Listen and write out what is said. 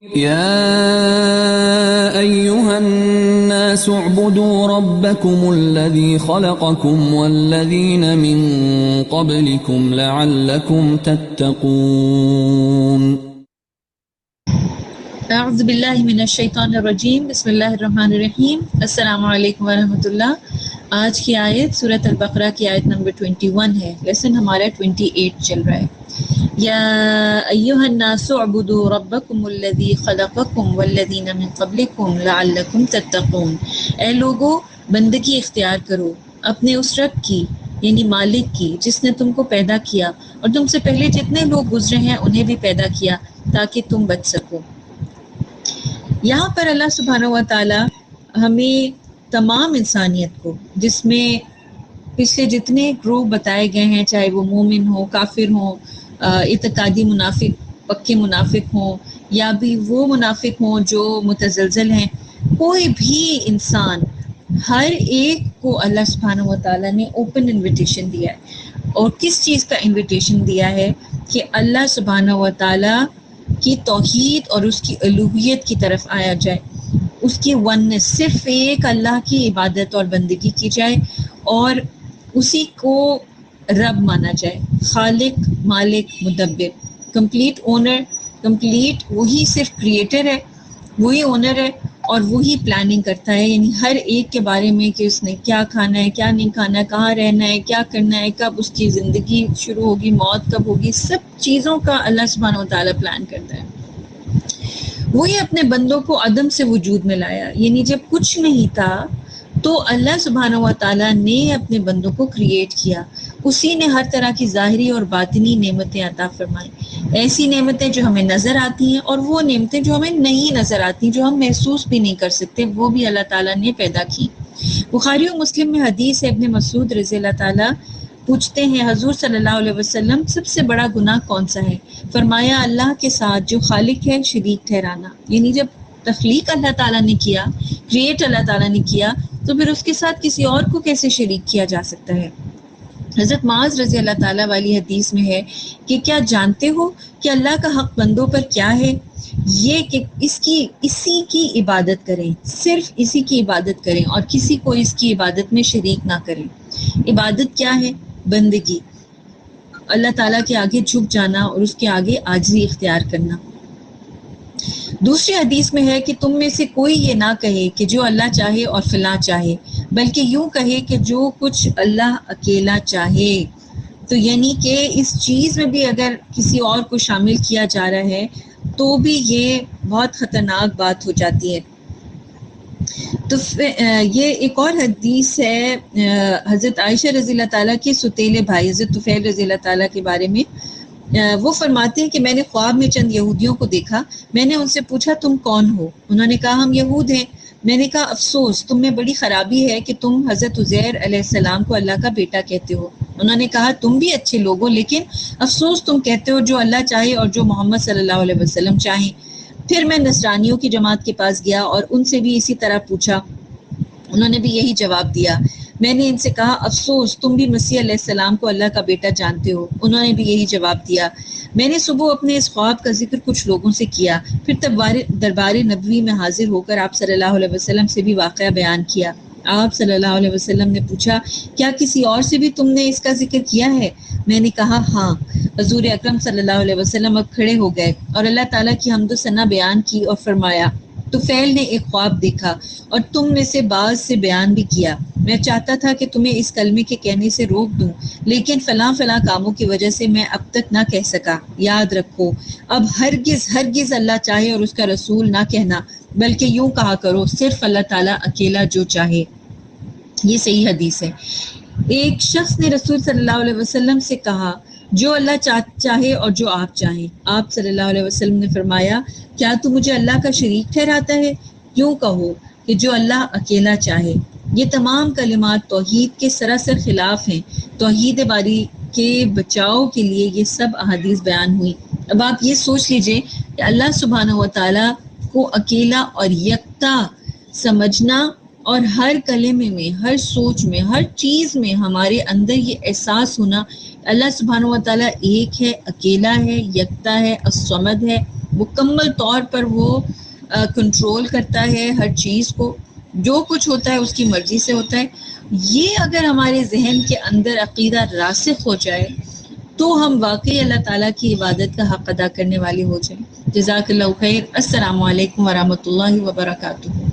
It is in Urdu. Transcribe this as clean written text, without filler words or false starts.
يا أيها الناس اعبدوا ربكم الذي خلقكم والذين من قبلكم لعلكم تتقون. اعوذ باللہ من الشیطان الرجیم، بسم اللہ الرحمن الرحیم۔ السلام علیکم ورحمۃ اللہ۔ آج کی آیت سورۃ البقرہ کی آیت نمبر 21 ہے۔ لیسن ہمارا 28 چل رہا ہے۔ یا ایھا الناس اعبدوا ربکم الذی خلقکم والذین من قبلکم لعلکم تتقون۔ اے لوگو، بندگی اختیار کرو اپنے اس رب کی، یعنی مالک کی، جس نے تم کو پیدا کیا اور تم سے پہلے جتنے لوگ گزرے ہیں انہیں بھی پیدا کیا تاکہ تم بچ سکو۔ یہاں پر اللہ سبحانہ و تعالی ہمیں تمام انسانیت کو، جس میں پچھلے جتنے گروہ بتائے گئے ہیں، چاہے وہ مومن ہوں، کافر ہوں، اعتقادی منافق، پکے منافق ہوں، یا بھی وہ منافق ہوں جو متزلزل ہیں، کوئی بھی انسان، ہر ایک کو اللہ سبحانہ و تعالیٰ نے اوپن انویٹیشن دیا ہے۔ اور کس چیز کا انویٹیشن دیا ہے؟ کہ اللہ سبحانہ و تعالیٰ کی توحید اور اس کی الوہیت کی طرف آیا جائے، اس کی وننس، صرف ایک اللہ کی عبادت اور بندگی کی جائے اور اسی کو رب مانا جائے، خالق، مالک، مدبر، کمپلیٹ اونر، کمپلیٹ وہی صرف کریٹر ہے، وہی اونر ہے اور وہی پلاننگ کرتا ہے، یعنی ہر ایک کے بارے میں کہ اس نے کیا کھانا ہے، کیا نہیں کھانا ہے، کہاں رہنا ہے، کیا کرنا ہے، کب اس کی زندگی شروع ہوگی، موت کب ہوگی، سب چیزوں کا اللہ سبحانہ و تعالیٰ پلان کرتا ہے۔ وہی اپنے بندوں کو عدم سے وجود میں لایا، یعنی جب کچھ نہیں تھا تو اللہ سبحانہ و تعالیٰ نے اپنے بندوں کو کریٹ کیا، اسی نے ہر طرح کی ظاہری اور باطنی نعمتیں عطا فرمائیں، ایسی نعمتیں جو ہمیں نظر آتی ہیں اور وہ نعمتیں جو ہمیں نہیں نظر آتی، جو ہم محسوس بھی نہیں کر سکتے، وہ بھی اللہ تعالیٰ نے پیدا کی۔ بخاری و مسلم میں حدیث ہے، ابن مسعود رضی اللہ تعالیٰ پوچھتے ہیں حضور صلی اللہ علیہ وسلم سب سے بڑا گناہ کون سا ہے؟ فرمایا اللہ کے ساتھ جو خالق ہے شریک ٹھہرانا، یعنی جب تخلیق اللہ تعالیٰ نے کیا، کریٹ اللہ تعالیٰ نے کیا، تو پھر اس کے ساتھ کسی اور کو کیسے شریک کیا جا سکتا ہے؟ حضرت معاذ رضی اللہ تعالیٰ والی حدیث میں ہے کہ کیا جانتے ہو کہ اللہ کا حق بندوں پر کیا ہے؟ یہ کہ اسی کی عبادت کریں، صرف اسی کی عبادت کریں اور کسی کو اس کی عبادت میں شریک نہ کریں۔ عبادت کیا ہے؟ بندگی، اللہ تعالیٰ کے آگے جھک جانا اور اس کے آگے عاجزی اختیار کرنا۔ دوسری حدیث میں ہے کہ تم میں سے کوئی یہ نہ کہے کہ جو اللہ چاہے اور فلاں چاہے، بلکہ یوں کہے کہ جو کچھ اللہ اکیلا چاہے۔ تو یعنی کہ اس چیز میں بھی اگر کسی اور کو شامل کیا جا رہا ہے تو بھی یہ بہت خطرناک بات ہو جاتی ہے۔ تو یہ ایک اور حدیث ہے حضرت عائشہ رضی اللہ تعالیٰ کے ستیلے بھائی حضرت طفیل رضی اللہ تعالیٰ کے بارے میں، وہ فرماتے ہیں کہ میں نے خواب میں چند یہودیوں کو دیکھا، میں نے ان سے پوچھا تم کون ہو؟ انہوں نے کہا ہم یہود ہیں۔ میں نے کہا افسوس، تم میں بڑی خرابی ہے کہ تم حضرت عزیر علیہ السلام کو اللہ کا بیٹا کہتے ہو۔ انہوں نے کہا تم بھی اچھے لوگ ہو، لیکن افسوس تم کہتے ہو جو اللہ چاہے اور جو محمد صلی اللہ علیہ وسلم چاہیں۔ پھر میں نصرانیوں کی جماعت کے پاس گیا اور ان سے بھی اسی طرح پوچھا، انہوں نے بھی یہی جواب دیا۔ میں نے ان سے کہا افسوس تم بھی مسیح علیہ السلام کو اللہ کا بیٹا جانتے ہو، انہوں نے بھی یہی جواب دیا۔ میں نے صبح اپنے اس خواب کا ذکر کچھ لوگوں سے کیا، پھر دربار نبوی میں حاضر ہو کر آپ صلی اللہ علیہ وسلم سے بھی واقعہ بیان کیا۔ آپ صلی اللہ علیہ وسلم نے پوچھا کیا کسی اور سے بھی تم نے اس کا ذکر کیا ہے؟ میں نے کہا ہاں۔ حضور اکرم صلی اللہ علیہ وسلم اب کھڑے ہو گئے اور اللہ تعالیٰ کی حمد و ثنا بیان کی اور فرمایا طفیل نے ایک خواب دیکھا اور تم میں سے بعض سے بیان بھی کیا۔ میں چاہتا تھا کہ تمہیں اس کلمے کے کہنے سے روک دوں، لیکن فلاں کاموں کی وجہ سے میں اب تک نہ کہہ سکا۔ یاد رکھو اب ہرگز اللہ چاہے اور اس کا رسول نہ کہنا، بلکہ یوں کہا کرو صرف اللہ تعالیٰ اکیلا جو چاہے۔ یہ صحیح حدیث ہے۔ ایک شخص نے رسول صلی اللہ علیہ وسلم سے کہا جو اللہ چاہے اور جو آپ چاہیں۔ آپ صلی اللہ علیہ وسلم نے فرمایا کیا تو مجھے اللہ کا شریک ٹھہراتا ہے؟ یوں کہو کہ جو اللہ اکیلا چاہے۔ یہ تمام کلمات توحید کے سراسر خلاف ہیں۔ توحید باری کے بچاؤ کے لیے یہ سب احادیث بیان ہوئی۔ اب آپ یہ سوچ لیجئے کہ اللہ سبحانہ و تعالیٰ کو اکیلا اور یکتا سمجھنا اور ہر کلمے میں، ہر سوچ میں، ہر چیز میں ہمارے اندر یہ احساس ہونا اللہ سبحانہ و تعالیٰ ایک ہے، اکیلا ہے، یکتا ہے، الصمد ہے، مکمل طور پر وہ کنٹرول کرتا ہے ہر چیز کو، جو کچھ ہوتا ہے اس کی مرضی سے ہوتا ہے. یہ اگر ہمارے ذہن کے اندر عقیدہ راسخ ہو جائے تو ہم واقعی اللہ تعالیٰ کی عبادت کا حق ادا کرنے والے ہو جائیں. جزاک اللہ خیر. السلام علیکم ورحمۃ اللہ وبرکاتہ.